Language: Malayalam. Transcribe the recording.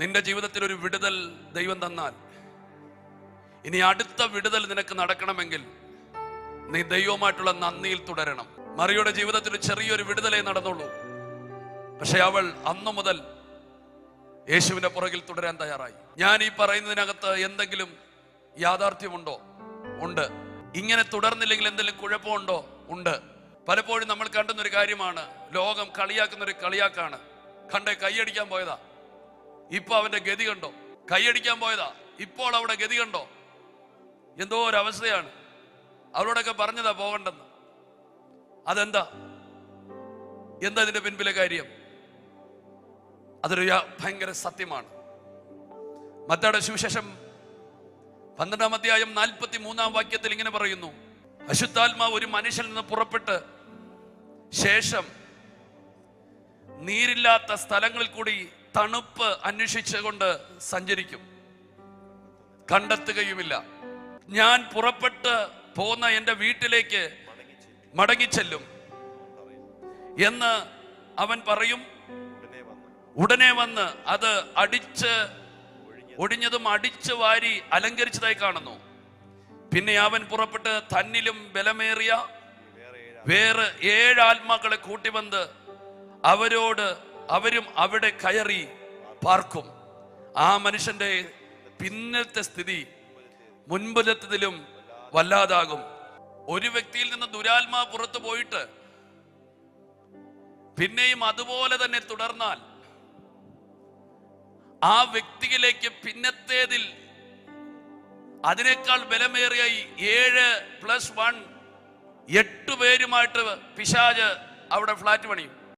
നിന്റെ ജീവിതത്തിൽ ഒരു വിടുതൽ ദൈവം തന്നാൽ, ഇനി അടുത്ത വിടുതൽ നിനക്ക് നടക്കണമെങ്കിൽ നീ ദൈവവുമായിട്ടുള്ള നന്ദിയിൽ തുടരണം. മറിയുടെ ജീവിതത്തിൽ ചെറിയൊരു വിടുതലേ നടന്നുള്ളൂ. പക്ഷെ അവൾ അന്നു മുതൽ യേശുവിന്റെ പുറകിൽ തുടരാൻ തയ്യാറായി. ഞാൻ ഈ പറയുന്നതിനകത്ത് എന്തെങ്കിലും യാഥാർത്ഥ്യമുണ്ടോ? ഉണ്ട്. ഇങ്ങനെ തുടർന്നില്ലെങ്കിൽ എന്തെങ്കിലും കുഴപ്പമുണ്ടോ? ഉണ്ട്. പലപ്പോഴും നമ്മൾ കണ്ടുന്നൊരു കാര്യമാണ്, ലോകം കളിയാക്കുന്നൊരു കളിയാക്കാണ്. കണ്ടേ, കൈയടിക്കാൻ പോയതാ, ഇപ്പൊ അവന്റെ ഗതി കണ്ടോ? കൈയടിക്കാൻ പോയതാ, ഇപ്പോൾ അവിടെ ഗതി കണ്ടോ? എന്തോ ഒരു അവസ്ഥയാണ്. അവരോടൊക്കെ പറഞ്ഞതാ പോകണ്ടെന്ന്. അതെന്താ? എന്താ ഇതിന്റെ പിൻപിലെ കാര്യം? അതൊരു ഭയങ്കര സത്യമാണ്. മത്തായിയുടെ സുവിശേഷം 12-ാം അധ്യായം 43-ാം വാക്യത്തിൽ ഇങ്ങനെ പറയുന്നു, അശുദ്ധാത്മാവ് ഒരു മനുഷ്യനിൽ നിന്ന് പുറപ്പെട്ട് ശേഷം നീരില്ലാത്ത സ്ഥലങ്ങളിൽ കൂടി തണുപ്പ് അന്വേഷിച്ചുകൊണ്ട് സഞ്ചരിക്കും, കണ്ടെത്തുകയുമില്ല. ഞാൻ പുറപ്പെട്ട് പോന്ന എൻ്റെ വീട്ടിലേക്ക് മടങ്ങിച്ചെല്ലും എന്ന് അവൻ പറയും. ഉടനെ വന്ന് അത് ഒടിഞ്ഞതും അടിച്ച് വാരി അലങ്കരിച്ചതായി കാണുന്നു. പിന്നെ അവൻ പുറപ്പെട്ട് തന്നിലും ബലമേറിയ വേറെ 7 ആത്മാക്കളെ കൂട്ടിവന്ന് അവരും അവിടെ കയറി പാർക്കും. ആ മനുഷ്യന്റെ പിന്നത്തെ സ്ഥിതി മുൻപിലത്തതിലും വല്ലാതാകും. ഒരു വ്യക്തിയിൽ നിന്ന് ദുരാത്മാ പുറത്തു പോയിട്ട് പിന്നെയും അതുപോലെ തന്നെ തുടർന്നാൽ ആ വ്യക്തിയിലേക്ക് പിന്നത്തേതിൽ അതിനേക്കാൾ ബലമേറിയ 7+1 8 പേരുമായിട്ട് പിശാച് അവിടെ ഫ്ലാറ്റ് പണിയും.